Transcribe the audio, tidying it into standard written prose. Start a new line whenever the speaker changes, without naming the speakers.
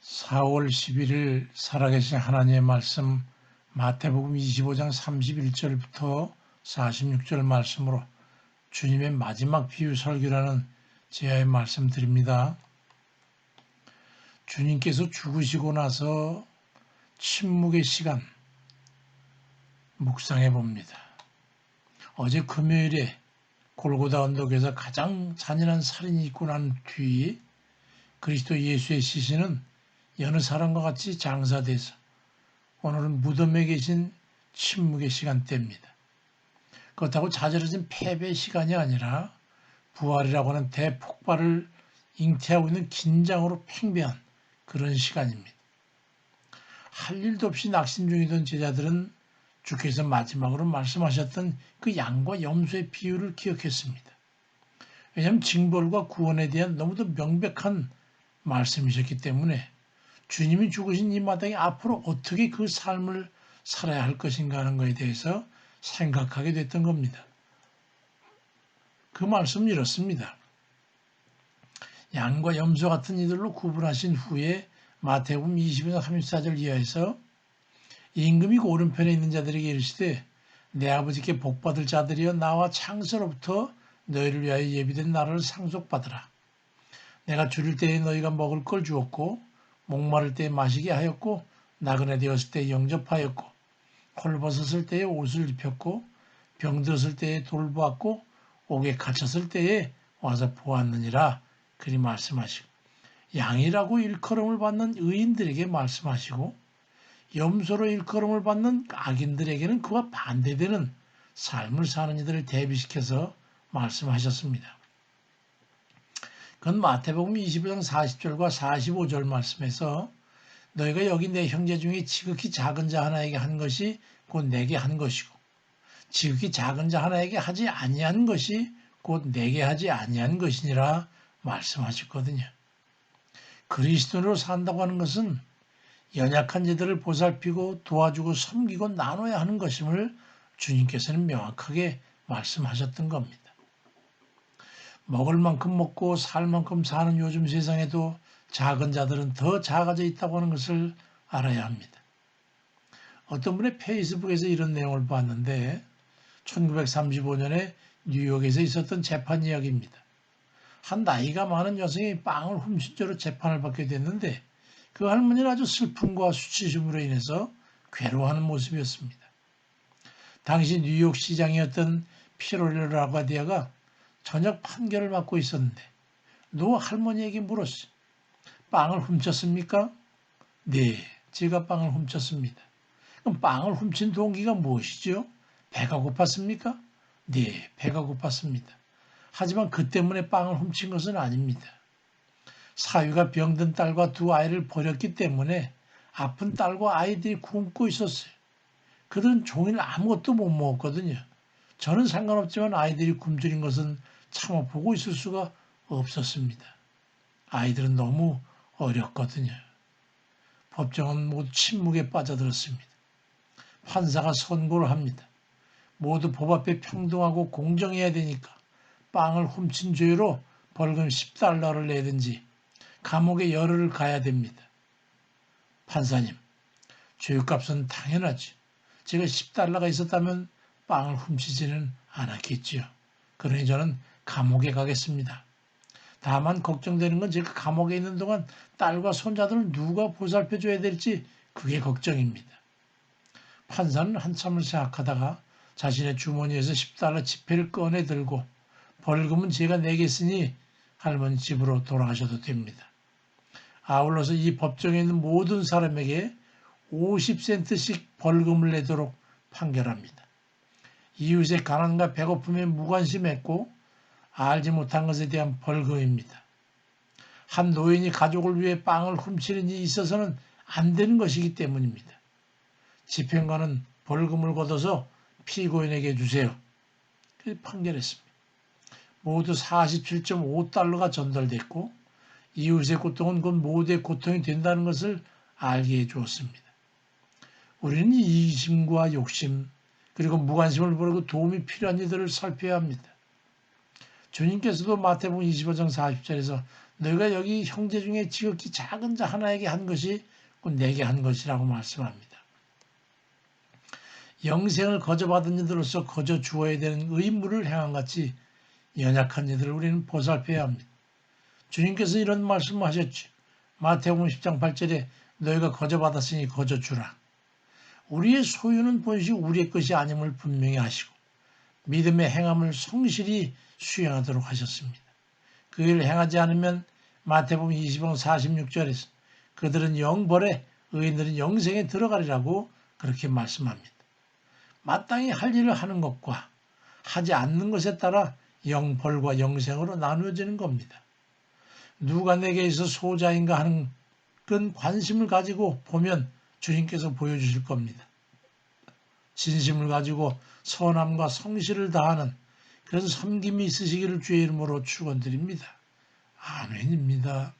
4월 11일 살아계신 하나님의 말씀 마태복음 25장 31절부터 46절 말씀으로 주님의 마지막 비유 설교라는 제야의 말씀 드립니다. 주님께서 죽으시고 나서 침묵의 시간 묵상해 봅니다. 어제 금요일에 골고다 언덕에서 가장 잔인한 살인이 있고 난 뒤 그리스도 예수의 시신은 여느 사람과 같이 장사돼서 오늘은 무덤에 계신 침묵의 시간대입니다. 그렇다고 자저러진 패배의 시간이 아니라 부활이라고 하는 대폭발을 잉태하고 있는 긴장으로 팽배한 그런 시간입니다. 할 일도 없이 낙심 중이던 제자들은 주께서 마지막으로 말씀하셨던 그 양과 염소의 비유를 기억했습니다. 왜냐하면 징벌과 구원에 대한 너무도 명백한 말씀이셨기 때문에 주님이 죽으신 이 마당에 앞으로 어떻게 그 삶을 살아야 할 것인가 하는 것에 대해서 생각하게 됐던 겁니다. 그 말씀은 이렇습니다. 양과 염소 같은 이들로 구분하신 후에 마태복음 20장 34절 이하에서 임금이 오른편에 있는 자들에게 이르시되 내 아버지께 복받을 자들이여 나와 창세로부터 너희를 위하여 예비된 나라를 상속받으라. 내가 줄일 때에 너희가 먹을 걸 주었고 목마를 때에 마시게 하였고 나그네 되었을 때에 영접하였고 헐벗었을 때에 옷을 입혔고 병들었을 때에 돌보았고 옥에 갇혔을 때에 와서 보았느니라. 그리 말씀하시고 양이라고 일컬음을 받는 의인들에게 말씀하시고 염소로 일컬음을 받는 악인들에게는 그와 반대되는 삶을 사는 이들을 대비시켜서 말씀하셨습니다. 그건 마태복음 25장 40절과 45절 말씀에서 너희가 여기 내 형제 중에 지극히 작은 자 하나에게 한 것이 곧 내게 한 것이고 지극히 작은 자 하나에게 하지 아니한 것이 곧 내게 하지 아니한 것이니라 말씀하셨거든요. 그리스도로 산다고 하는 것은 연약한 이들을 보살피고 도와주고 섬기고 나눠야 하는 것임을 주님께서는 명확하게 말씀하셨던 겁니다. 먹을 만큼 먹고 살 만큼 사는 요즘 세상에도 작은 자들은 더 작아져 있다고 하는 것을 알아야 합니다. 어떤 분의 페이스북에서 이런 내용을 봤는데 1935년에 뉴욕에서 있었던 재판 이야기입니다. 한 나이가 많은 여성이 빵을 훔친 죄로 재판을 받게 됐는데 그 할머니는 아주 슬픔과 수치심으로 인해서 괴로워하는 모습이었습니다. 당시 뉴욕 시장이었던 피로레 라바디아가 저녁 판결을 받고 있었는데 노 할머니에게 물었어요. 빵을 훔쳤습니까? 네, 제가 빵을 훔쳤습니다. 그럼 빵을 훔친 동기가 무엇이죠? 배가 고팠습니까? 네, 배가 고팠습니다. 하지만 그 때문에 빵을 훔친 것은 아닙니다. 사위가 병든 딸과 두 아이를 버렸기 때문에 아픈 딸과 아이들이 굶고 있었어요. 그들은 종일 아무것도 못 먹었거든요. 저는 상관없지만 아이들이 굶주린 것은 참아 보고 있을 수가 없었습니다. 아이들은 너무 어렸거든요. 법정은 모두 침묵에 빠져들었습니다. 판사가 선고를 합니다. 모두 법 앞에 평등하고 공정해야 되니까 빵을 훔친 죄로 벌금 10달러를 내든지 감옥에 열흘을 가야 됩니다. 판사님, 죄값은 당연하죠. 제가 10달러가 있었다면 빵을 훔치지는 않았겠지요. 그러니 저는 감옥에 가겠습니다. 다만 걱정되는 건 제가 감옥에 있는 동안 딸과 손자들을 누가 보살펴줘야 될지 그게 걱정입니다. 판사는 한참을 생각하다가 자신의 주머니에서 10달러 지폐를 꺼내 들고 벌금은 제가 내겠으니 할머니 집으로 돌아가셔도 됩니다. 아울러서 이 법정에 있는 모든 사람에게 50센트씩 벌금을 내도록 판결합니다. 이웃의 가난과 배고픔에 무관심했고 알지 못한 것에 대한 벌금입니다. 한 노인이 가족을 위해 빵을 훔치는 일이 있어서는 안 되는 것이기 때문입니다. 집행관은 벌금을 걷어서 피고인에게 주세요. 그래서 판결했습니다. 모두 47.5달러가 전달됐고 이웃의 고통은 곧 모두의 고통이 된다는 것을 알게 해주었습니다. 우리는 이심과 욕심 그리고 무관심을 버리고 도움이 필요한 이들을 살펴야 합니다. 주님께서도 마태복음 25장 40절에서 너희가 여기 형제 중에 지극히 작은 자 하나에게 한 것이 곧 내게 한 것이라고 말씀합니다. 영생을 거저받은 이들로서 거저 주어야 되는 의무를 행한 같이 연약한 이들을 우리는 보살펴야 합니다. 주님께서 이런 말씀을 하셨죠. 마태복음 10장 8절에 너희가 거저받았으니 거저 주라. 우리의 소유는 본시 우리의 것이 아님을 분명히 하시고 믿음의 행함을 성실히 수행하도록 하셨습니다. 그 일을 행하지 않으면 마태복음 20장 46절에서 그들은 영벌에 의인들은 영생에 들어가리라고 그렇게 말씀합니다. 마땅히 할 일을 하는 것과 하지 않는 것에 따라 영벌과 영생으로 나누어지는 겁니다. 누가 내게 있어 소자인가 하는 큰 관심을 가지고 보면 주님께서 보여주실 겁니다. 진심을 가지고 선함과 성실을 다하는 그런 섬김이 있으시기를 주의 이름으로 축원드립니다. 아멘입니다.